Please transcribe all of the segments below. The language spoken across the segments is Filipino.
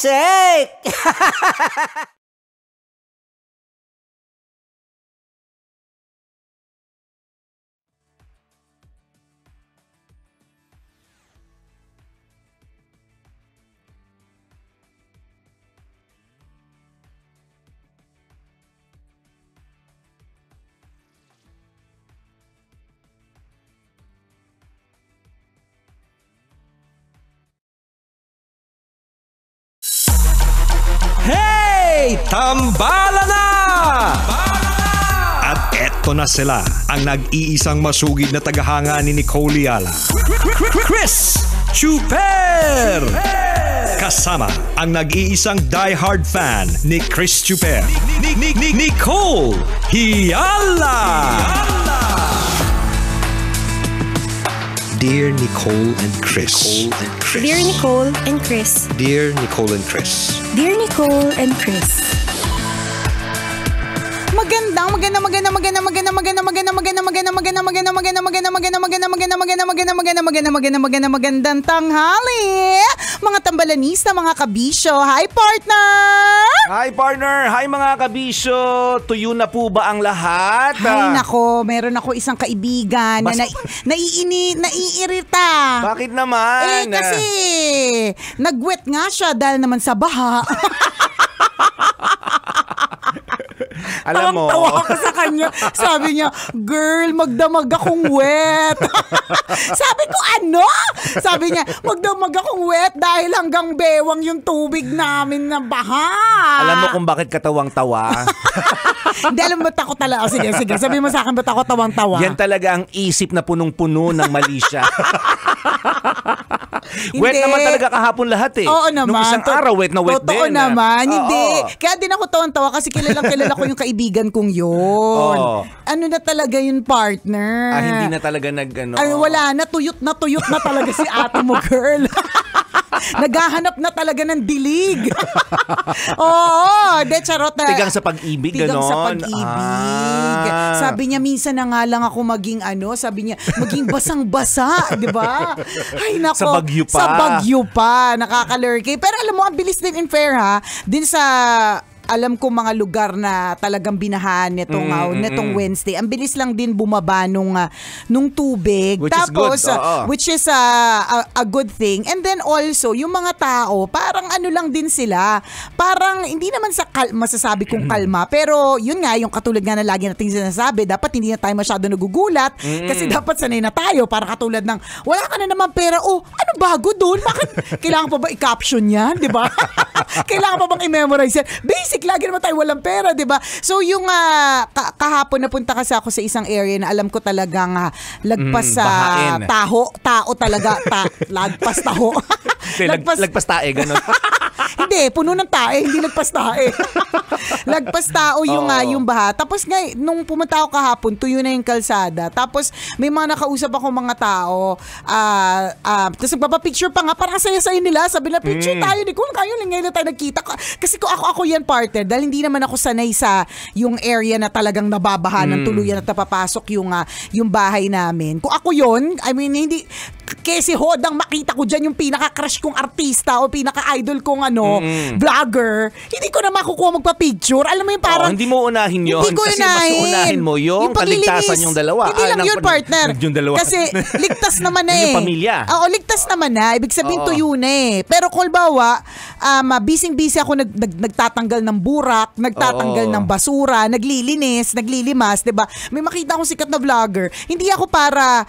sake! Hey! Tambala na! At eto na sila, ang nag-iisang masugid na tagahanga ni Nicole Yala. Chris Chuper! Kasama ang nag-iisang die-hard fan ni Chris Chuper. Nicole Yala! Dear Nicole and Chris. Dear Nicole and Chris. Dear Nicole and Chris. Dear Nicole and Chris. Magandang tanghali, mga tambalanista, mga kabisyo. Hi, partner! Hi, partner! Hi, mga kabisyo! Tuyo na po ba ang lahat? Ay, nako, meron ako isang kaibigan na naiirita. Bakit naman? Kasi nagwet nga siya dahil naman sa baha. Alam mo, tawa ako sa kanya. Sabi niya, girl, magdamag akong wet. Sabi ko, ano? Sabi niya, magdamag akong wet dahil hanggang bewang yung tubig namin na baha. alam mo kung bakit katawang-tawa? Hindi, alam mo, takot talaga. Sige, sabi mo sa akin, ba't ako tawang-tawa? Yan talaga ang isip na punong-puno ng mali siya. Wet naman talaga kahapon lahat eh. Oo naman. Nung isang araw, wet na wet din. Totoo naman. Hindi. Oo. Kaya din ako tawang-tawa kasi kilala ko yung kaibigan kong yun. Oo. Ano na talaga yun, partner? Hindi na talaga wala na. Tuyot na talaga si ate mo, girl. Naghahanap na talaga ng dilig. Oo. De, charot na. Tigang sa pag-ibig, Tigang ganon. sa pag-ibig. Sabi niya, minsan na nga lang ako maging sabi niya, maging basang-basa. Di ba? Ay, nako. Sa Bagyo pa. Sa Bagyo pa. Nakakalurky. Pero alam mo, ang bilis din in fair ha. Din sa alam ko mga lugar na talagang binahan netong Wednesday. Ang bilis lang din bumaba nung tubig. Which is a good thing. And then also, yung mga tao, parang ano lang din sila. Parang hindi naman masasabi kong kalma. Pero yun nga, yung katulad nga na lagi natin sinasabi, dapat hindi na tayo masyado nagugulat. Kasi dapat sanay na tayo. Para katulad ng, wala ka na naman pera. Oh, ano bago doon? Bakit kailangan pa ba i-caption yan? Diba? Kailangan pa bang i-memorize yan? Basic, lagi naman tayo walang pera, di ba? So yung kahapon napunta kasi ako sa isang area na alam ko talagang lagpas sa tao talaga, lagpas taho. Lagpas tae, gano'n. Hindi, puno ng tae, hindi lagpas tae. Lagpas tao yung baha. Tapos nga, nung pumunta ako kahapon, tuyo na yung kalsada. Tapos may mga nakausap ako mga tao. Tapos nagpapapicture pa nga, parang saya-saya nila. Sabi na, picture tayo. Di ko kayo, ngayon na tayo nagkita. Kasi ako yan, partner. Dahil hindi naman ako sanay sa yung area na talagang nababaha ng tuluyan at napapasok yung bahay namin. Kung ako yun, I mean, hindi, kasi hodang makita ko dyan yung pinaka-crush kong artista o pinaka-idol kong vlogger, hindi ko na makukuha magpa-picture. Alam mo yung parang hindi mo unahin yun. Hindi ko kasi mas unahin mo yung kaligtasan yung dalawa. Hindi lang yun, partner. Yung dalawa. Kasi ligtas naman na eh. Yung pamilya. Oo, ligtas naman na. Ibig sabihin tuyo na eh. Pero kung bawa, busy ako nagtatanggal ng burak, nagtatanggal ng basura, naglilinis, naglilimas, 'di ba? May makita akong sikat na vlogger. Hindi ako para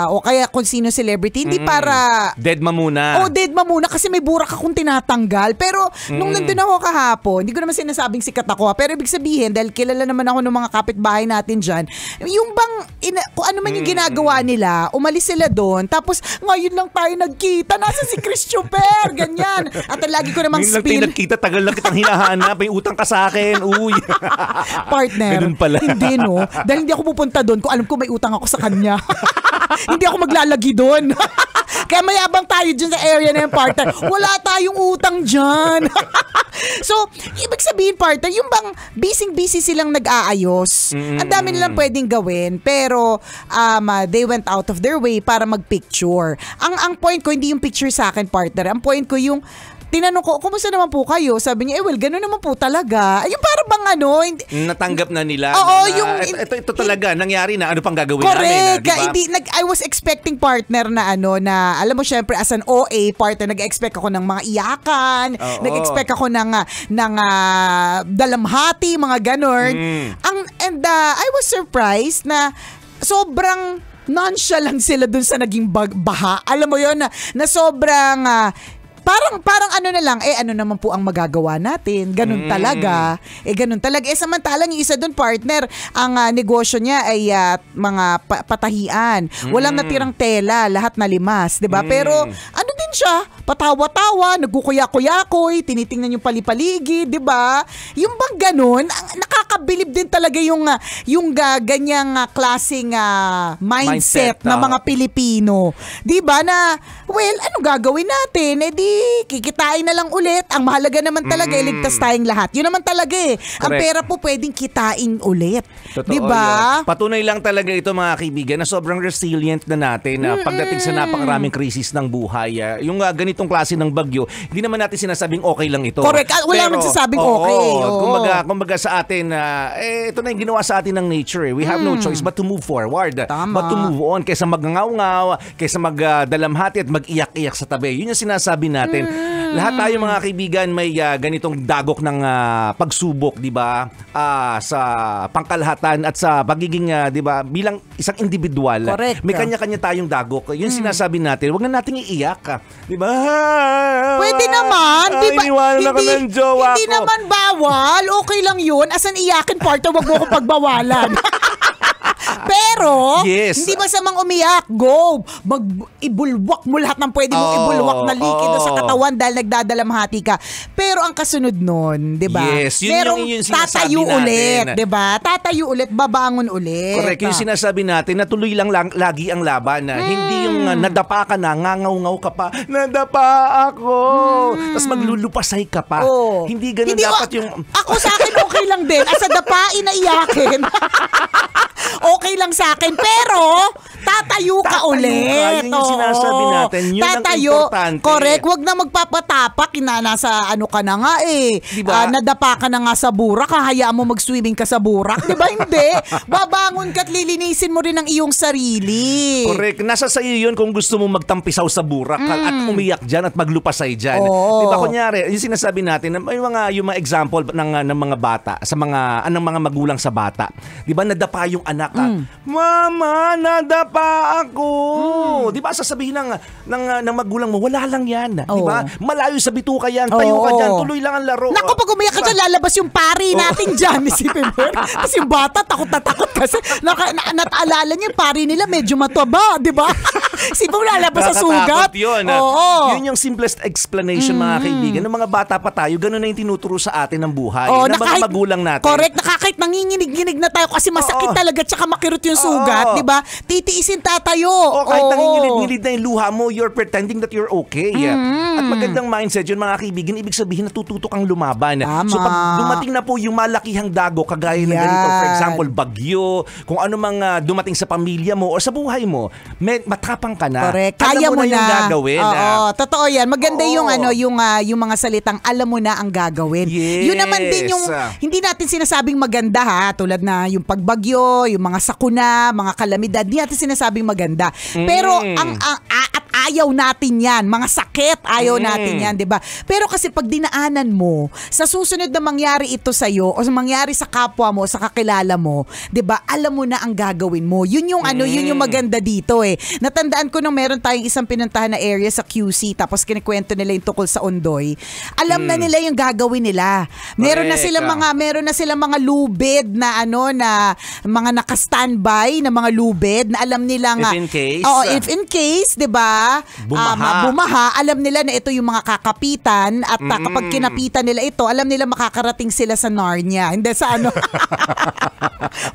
o kaya kung sino celebrity, hindi para dead ma muna. Dead ma muna kasi may burak akong tinatanggal. Pero nung nandun ako kahapon, hindi ko naman sinasabing sikat ako, pero ibig sabihin dahil kilala naman ako ng mga kapitbahay natin diyan, yung bang kung ano man yung ginagawa nila, umalis sila doon. Tapos ngayon lang tayo nagkita, nasa si Chris Chuper, ganyan. At lagi ko namang spill. Ngayon lang tayo nagkita, tagal lang kitang hinahanap. May utang ka sa akin. Uy. Partner. Ganun pala. Hindi, no? Dahil hindi ako pupunta doon kung alam ko may utang ako sa kanya. Hindi ako maglalagi doon. Kaya mayabang tayo dyan sa area na yung partner. Wala tayong utang dyan. So, ibig sabihin, partner, yung bang busy silang nag-aayos. Ang dami nilang pwedeng gawin. Pero, they went out of their way para mag-picture. Ang point ko, hindi yung picture sa akin, partner. Ang point ko yung tinanong ko, kumusta naman po kayo? Sabi niya, well, gano'n naman po talaga. Yung para bang natanggap na nila. Oo, ito talaga, nangyari na, ano pang gagawin correct. namin? Diba? I was expecting partner na na alam mo, syempre, as an OA partner, nag-expect ako ng mga iyakan, nag-expect ako ng dalamhati, mga ganon. And I was surprised na sobrang nonchalant sila dun sa naging baha. Alam mo yon na sobrang parang ano na lang, ano naman po ang magagawa natin? Ganun talaga. Ganun talaga. Samantalang yung isa doon, partner, ang negosyo niya ay mga patahian. Walang natirang tela, lahat na limas, 'di ba? Pero ano din siya, patawa-tawa, nagkukuya-kuyakoy, tinitingnan yung palipaligid, 'di ba? Yung bang ganun, nakakabilib din talaga yung ganyang klaseng mindset ng mga Pilipino. 'Di ba na, well, ano gagawin natin? Di kikitain na lang ulit. Ang mahalaga naman talaga, iligtas tayong lahat. Yun naman talaga Ang pera po pwedeng kitain ulit. Totoo, diba? Yun. Patunay lang talaga ito, mga kaibigan, na sobrang resilient na natin pagdating sa napakaraming krisis ng buhay. Yung ganitong klase ng bagyo, hindi naman natin sinasabing okay lang ito. Correct. Wala naman sasabing okay. Kumbaga sa atin, ito na yung ginawa sa atin ng nature. We have no choice but to move forward. Tama. But to move on. Kaysa magngaw-ngaw, kaysa magdalamhati at mag-iyak-iyak sa tabi. Yun yung sinasabi natin. Lahat tayo, mga kaibigan, may ganitong dagok ng pagsubok, 'di ba? Sa pangkalahatan at sa pagiging 'di ba, bilang isang individual. Correct. May kanya-kanya tayong dagok. Yun sinasabi natin, wag na nating iiyak, 'di ba? Pwede naman, 'di ba? Hindi ko. naman bawal. Okay lang 'yun. Asan iyakin, partner, wag mo akong pagbawalan. Pero, hindi masamang umiyak. Go! Ibulwak mo lahat ng pwede mong ibulwak na likido sa katawan dahil nagdadalamhati ka. Pero ang kasunod nun, di ba? Yes, yun yung sinasabi tatayo natin. ulit, di ba? Tatayo ulit, babangon ulit. Correct. Yung sinasabi natin na tuloy lang lagi ang laban. Hindi yung nadapa ka na, ngangaw-ngaw ka pa, nadapa ako. Tapos maglulupasay ka pa. Hindi ganun dapat yung... Ako sa akin okay lang din. Asa dapain na iyakin. Okay lang sa akin, pero tatayo ka ulit. Yun yung sinasabi natin. Yun tatayo, ang importante. Correct. Huwag na magpapatapak. Nasa ano ka na nga Diba? Nadapa ka na nga sa burak. Hayaan mo mag-swimming ka sa burak. Diba? Hindi. Babangon ka at lilinisin mo rin ang iyong sarili. Correct. Nasa sa iyo yun kung gusto mo magtampisaw sa burak at umiyak dyan at maglupasay dyan. Diba, kunyari, yung sinasabi natin, yung mga example ng mga bata, ng mga magulang sa bata. Diba, nadapa yung anak. Mama, nadapa ako. Diba, sasabihin ng magulang mo, wala lang yan. Diba? Malayo sa bituka yan. Tayo ka dyan. Tuloy lang ang laro. Naku, pag umiyak ka dyan, lalabas yung pari natin dyan. Isipin mo. Tapos yung bata, takot na takot kasi nataalala niya yung pari nila medyo mataba. Diba? Isipin mo, lalabas sa sugat. Yun. Yun yung simplest explanation, mga kaibigan. Ng mga bata pa tayo, ganun na yung tinuturo sa atin ng buhay. Ng mga magulang natin. Correct. Kahit nanginginig-ginig na tayo kasi masakit talaga tsaka makirot yung sugat, di ba? Titiisin tatayo. Kahit nangingilid-ngilid na yung luha mo, you're pretending that you're okay. At magandang mindset yun, mga kaibigan, ibig sabihin natututo kang lumaban. Tama. So pag dumating na po yung malakihang dago, kagaya ng ganito, for example, bagyo, kung ano mang dumating sa pamilya mo o sa buhay mo, matapang ka na. Correct. Kaya mo na yung gagawin. Totoo yan. Maganda yung mga salitang alam mo na ang gagawin. Yes. Yun naman din yung hindi natin sinasabing maganda tulad na yung pagbagyo, yung mga sakuna, mga kalamidad, hindi natin sinasabing maganda. Pero at ayaw natin yan. Mga sakit, ayaw natin yan, di ba? Pero kasi pag dinaanan mo, sa susunod na mangyari ito sa'yo o mangyari sa kapwa mo, sa kakilala mo, di ba? Alam mo na ang gagawin mo. Yun yung yun yung maganda dito Natandaan ko nung meron tayong isang pinuntahan na area sa QC, tapos kinikwento nila yung tukol sa Ondoy. Alam na nila yung gagawin nila. Meron na silang mga lubid na na mga naka-standby na mga lubid na alam nila nga. If in case, 'di ba? Bumaha, alam nila na ito yung mga kakapitan at kapag kinapitan nila ito, alam nila makakarating sila sa Narnia. Hindi sa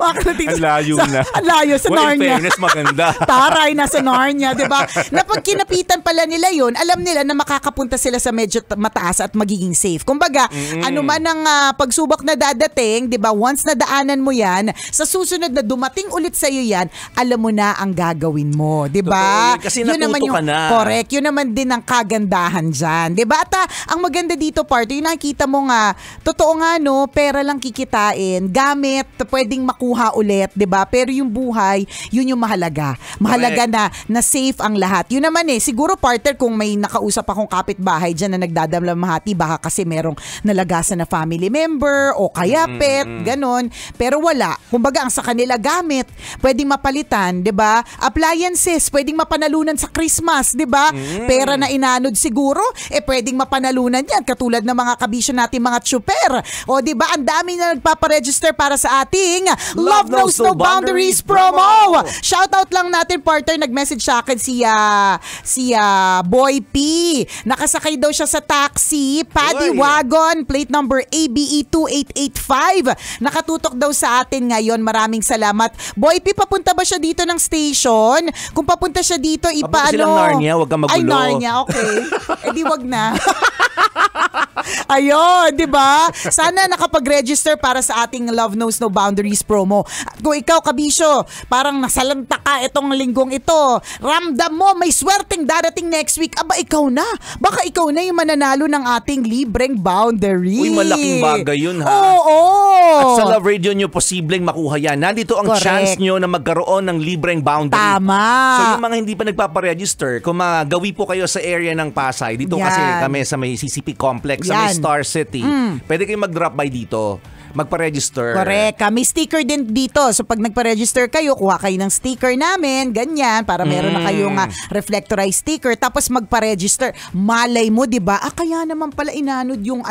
makakarating Ang layo sa Narnia. In fairness, maganda. Taray na sa Narnia, 'di ba? Na pag kinapitan pala nila 'yon, alam nila na makakapunta sila sa medyo mataas at magiging safe. Kumbaga, ano man ang pagsubok na dadating, 'di ba? Once na daanan mo 'yan, sa susunod na dumating ulit sa iyo 'yan, alam mo na ang gagawin mo, 'di ba? Kasi natuto ka na. na. Correct. Yun naman din ang kagandahan dyan. Diba? At ang maganda dito, partner, yung nakikita mo nga, totoo nga, no, pera lang kikitain, gamit, pwedeng makuha ulit, diba? Pero yung buhay, yun yung mahalaga. Mahalaga na safe ang lahat. Yun naman siguro, partner, kung may nakausap akong kapitbahay dyan na nagdadamlamhati, baka kasi merong nalagasan na family member o kaya pet, ganon. Pero wala. Kumbaga, ang sa kanila gamit, pwedeng mapalitan, 'di ba? Appliances, pwedeng mapanalunan sa Christmas, 'di ba? Pera na inanod siguro, pwedeng mapanalunan 'yan katulad ng mga kabisyo natin mga tsuper. O 'di ba? Ang dami na nagpapa-register para sa ating Love Knows No Boundaries promo. Shout out lang natin, partner, nag-message sa akin si Boy P. Nakasakay daw siya sa taxi, Paddy Wagon, plate number ABE 2885. Nakatutok daw sa atin ngayon. Maraming salamat. Boy P, papunta ba siya dito ng station? Kung papunta siya dito, Papunta silang Narnia, wag kang magulo. Ay, Narnia, okay. Di wag na. Ayun, di ba? Sana nakapag-register para sa ating Love Knows No Boundaries promo. At kung ikaw, kabisyo, parang nasalanta ka itong linggong ito, ramdam mo may swerteng darating next week, aba ikaw na. Baka ikaw na yung mananalo ng ating libreng boundary. Uy, malaking bagay yun, ha? Oo. At sa Love Radio nyo, posibleng makuha yan. Nandito ang chance nyo na magkaroon ng libreng boundary. Tama. So yung mga hindi pa nagpaparegister, kung magawi po kayo sa area ng Pasay, dito kasi kami sa may CCP Complex, sa may Star City, pwede kayong mag-drop by dito. Magpa-register. Correct. May sticker din dito. So pag nagpa-register kayo, kuha kayo ng sticker namin, ganyan, para meron na kayong reflectorized sticker, tapos magpa-register. Malay mo, 'di ba? Kaya naman pala inanod yung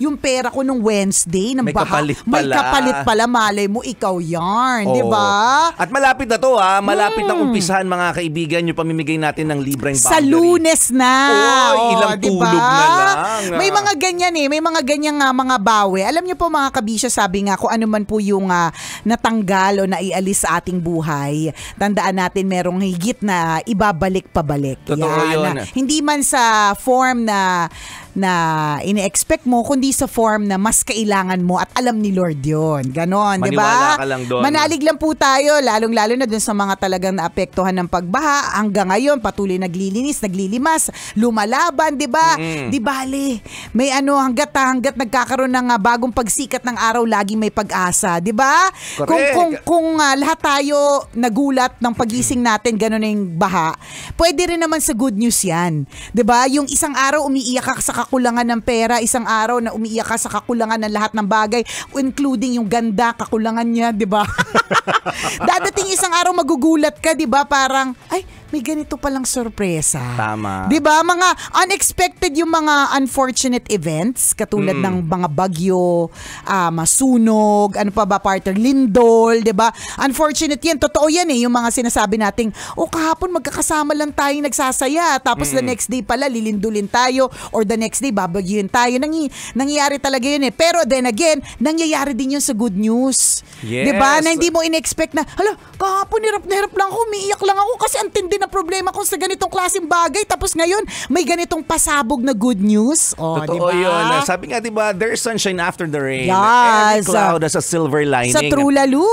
yung pera ko nung Wednesday ng May kapalit pala. May kapalit pala, malay mo ikaw yarn, 'di ba? At malapit na 'to, malapit na umpisahan, mga kaibigan, yung pamimigay natin ng libreng boundary. Sa Lunes na. Ilang tulog na lang. May mga ganyan may mga ganyang mga bawi. Alam niyo po, mga kabisya, sabi nga, kung ano man po yung natanggal o naialis sa ating buhay, tandaan natin merong higit na ibabalik pabalik. Totoo yun. Hindi man sa form na ini-expect mo, kundi sa form na mas kailangan mo at alam ni Lord yun. Ganon, di ba? Maniwala ka lang doon. Manalig lang po tayo, lalong-lalo na dun sa mga talagang naapektuhan ng pagbaha. Hanggang ngayon, patuloy naglilinis, naglilimas, lumalaban, di ba? Di bale, may hanggat nagkakaroon ng bagong pagsikat ng araw, laging may pag-asa, di ba? Kung lahat tayo nagulat ng pagising natin, gano'n yung baha, pwede rin naman sa good news yan. Di ba? Yung isang araw umiiyak ka sa kakulangan ng pera, isang araw na umiiyak ka sa kakulangan ng lahat ng bagay, including yung ganda, kakulangan niya, di ba? Dadating isang araw magugulat ka, di ba? Parang, ay, may ganito palang sorpresa. Tama. 'Di ba? Mga unexpected yung mga unfortunate events katulad ng mga bagyo, masunog, ano pa ba, partner, lindol, 'di ba? Unfortunate 'yan. Totoo 'yan yung mga sinasabi nating, kahapon magkakasama lang tayong nagsasaya, tapos the next day pala lilindulin tayo, or the next day babagyuhin tayo. Nangyayari talaga 'yun Pero then again, nangyayari din 'yun sa good news. Yes. 'Di ba? Na hindi mo in-expect na, hala, kahapon hirap lang ako, umiiyak lang ako kasi ang tindi na problema ko sa ganitong klaseng bagay, tapos ngayon may ganitong pasabog na good news. Totoo diba? yun. Sabi nga, diba, there's sunshine after the rain. Yes. Every cloud has a silver lining. Sa true lalo.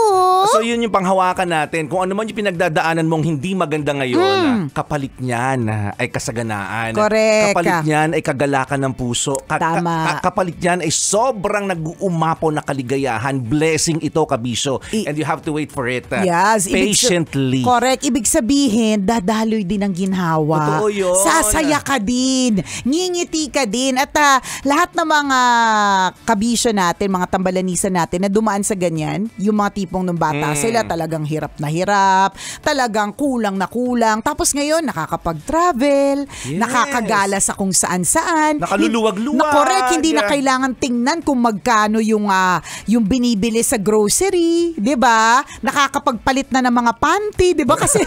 So yun yung panghawakan natin. Kung ano man yung pinagdadaanan mong hindi maganda ngayon, kapalit niyan ay kasaganaan. Correct. Kapalit niyan ay kagalakan ng puso. Tama. Kapalit niyan ay sobrang nag-uumapaw na kaligayahan. Blessing ito, kabisyo. And you have to wait for it. Yes. Patiently. Correct. Ibig sabihin, dadaloy din ang ginhawa. Totoo yun. Sasaya ka din. Ngingiti ka din. At lahat ng mga kabisyo natin, mga tambalanisa natin na dumaan sa ganyan, yung mga tipong nung bata sila, talagang hirap na hirap, talagang kulang na kulang. Tapos ngayon, nakakapag-travel, nakakagala sa kung saan-saan. Nakaluluwag-luwag. Correct. Hindi na kailangan tingnan kung magkano yung binibili sa grocery. 'Di ba? Nakakapagpalit na ng mga panty. 'Di ba? Kasi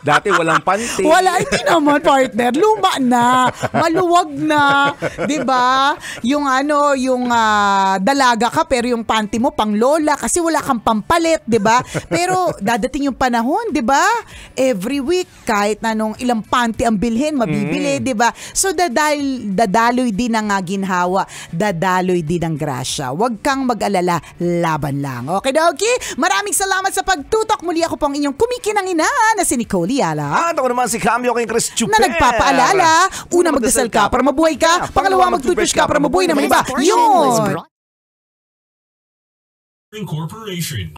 dati walang panty. Wala, hindi naman, partner. Luma na. Maluwag na. 'Di ba? Yung dalaga ka pero yung panty mo pang lola kasi wala kang pampalit, 'di ba? Pero dadating yung panahon, 'di ba? Every week kahit anong ilang panty ang bilhin, mabibili, 'di ba? So dadaloy din ang ginhawa, dadaloy din ang grasya. Huwag kang mag-alala, laban lang. Okay. Maraming salamat sa pagtutok. Muli ako pong inyong kumikinang ina na si Nicole Liala. At ako naman si Cameo kay Chris Chuper. Na nagpapaalala, una magdasal ka para mabuhay ka, pangalawa mag-toothbrush ka para mabuhay naman iba. Yun! Incorporation.